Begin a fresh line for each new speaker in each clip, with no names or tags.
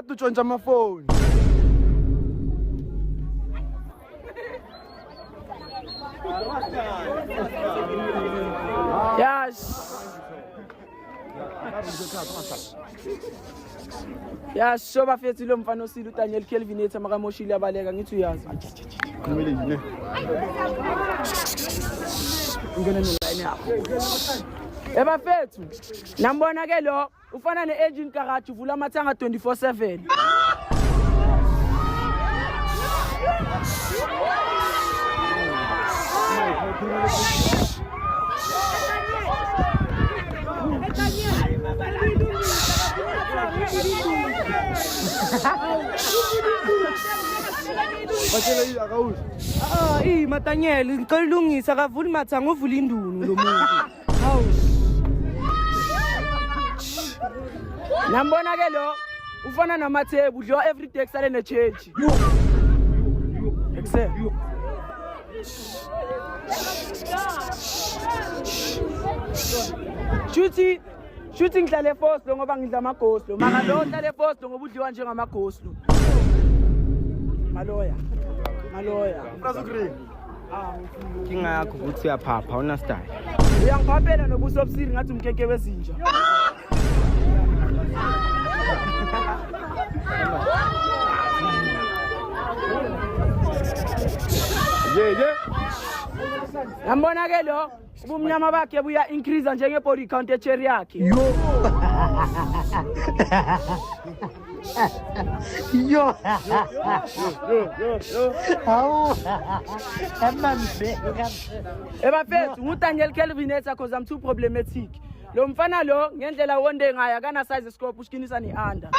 Atu tshontsha amafoni.
Yes, shoba fethu lo mfana osile uDaniel Kelvin ethi amakamoshile abaleka ngithi uyazi.
Khulumele yini?
Ngene neline yakho. Bafethu, nambona ke lo ufana neengine garage uvula amathanga 24/7.
Batshela yini akawuzi?
Matanyeli ngicela akavuli mathanga uvula indunu lo muntu. Hawu. Nambona ke lo ufana namathebu udliwa every day kusale ne change. Excel. Shooting ngihlale force lo ngoba ngidla amagoslo. Maka lo ngihlale force ngoba udliwa njengamagoslo. Maloya.
Prasukri.
Kinga yakho ukuthi uyaphapha una style.
Uyangiphaphela nobuso obusiri ngathi umkeke wezinja.
Yeah.
Yambona ke lo ubumnyama bakhe buya increase njenge body count echerry yakhe.
Yo. Hawu. Amambe.
Bafethu nguDaniel Kelvin etha cause I'm too problematic. Lo mfana lo ngendlela wonde ngaya kana size scope ushikinisa neanda.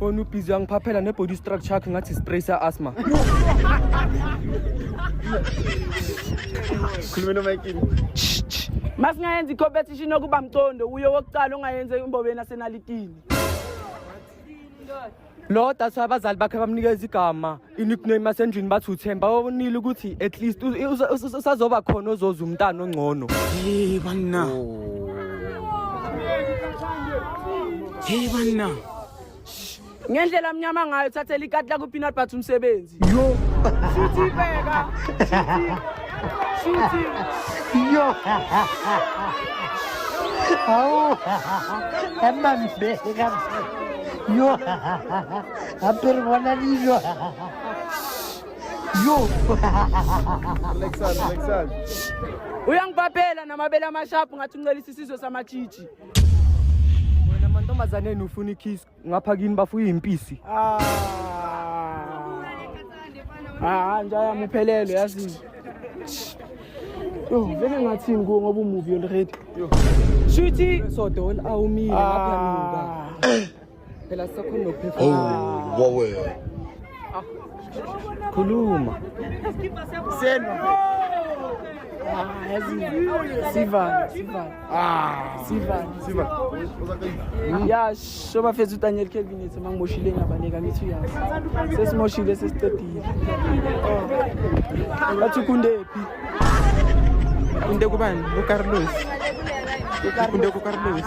Onu busy angiphaphela ne body structure yakhe ngathi spray sa asthma.
Khulumela noMakini.
Masingayenza competition okuba mcondo uye wokucala ongayenze imbobeni asenalitini.
Lo that's abazali bakhe bamnikeza igama i-nickname asendlini bathi uThemba onile ukuthi at least usazoba khona ozoza umntana ongcono.
Hey bana. Ngendlela mnyama ngayo uthathela ikati la ku peanut butter umsebenzi.
Yo.
Shuthi bheka. Shuthi.
Yo. Hawu. Amambe. Yo. Aperwana niyo. Yo.
Alexander.
Uyangiphaphela namabele amashapu ngathi uncelisa isizwe samachichi.
Wena mantombazaneni ufuna ikiss ngapha kini bafuya impisi.
Nje ayamuphelelo yazi. Yo, vele ngathini kuwo ngoba umovie already.
Yo.
Shuthi
Sodo awumile ngapha nuka. Phela sakhona nophefumula.
Wawe.
Khuluma.
Seno.
Yazi. Siva. Ya, shoba fethu Daniel Kelvin ethi mangimoshile ngabaleka ngithi uyazi. Sesimoshile sesicedile. Bathi kundephi?
Kunde kubani? uCarlos. Kunde kuCarlos.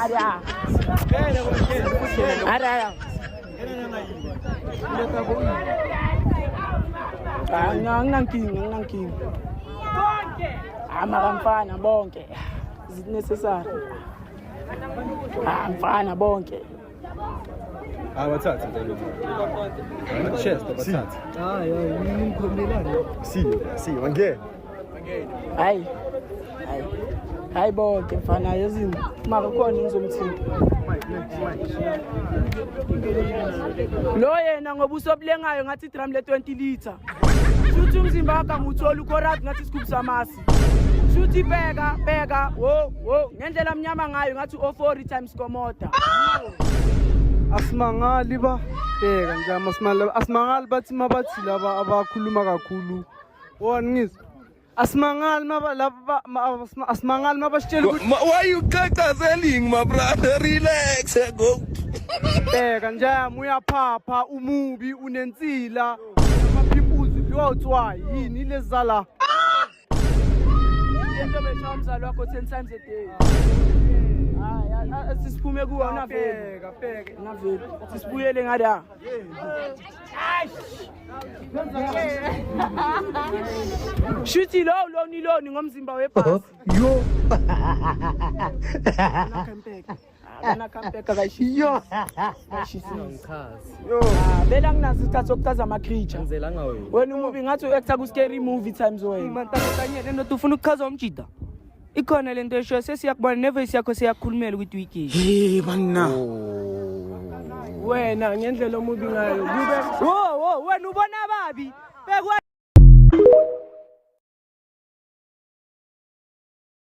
Ara. Nginankinga. Amafana bonke. Is it necessary? Mfana bonke.
Abathatha njalo.
Chest abathatha.
Ngikhombelana.
Si, wangena.
Hayi bonke mfana yazini. Mara khona ngizomthinta. Lo yena ngoba usoblengayo ngathi drum le 20 liter. Shuthi umzimba wakhe nguthola ukorap ngathi scoop samasi. Shuthi bheka. Wo, ngendlela mnyama ngayo ngathi o4 times komoda.
Asimangali ba bheka nje asimangali bathi mabathi laba abakhuluma kakhulu. Wona ngizwe. Asimangali asimangali mabashitshela ukuthi
why you cacazeling my brother, relax go.
bheka nje uyaphapha umubi unensila amapimpuzi uyothwa yini lezala.
Into besha umzali wakho 10 times a day. hayi sisiphume kuwa unavele unavele sisibuyele ngada shuthi loni ngomzimba webhasi
Yo.
akana kampeka kayishi
Yo.
vele anginazo isikhathi sokuchaza ama-creature
ngenzela ngawe
wena umubi ngathi u-actor ku-scary movie times wena
Mantantanyele nto ufuna ukuchaza umjida. Ikhona lento esho sesiyakubona nevoice yakho seyakhulumela ukuthi uyigezi.
Hey manna.
wena ngendlela omubi ngayo kube
Wo wena ubona babi.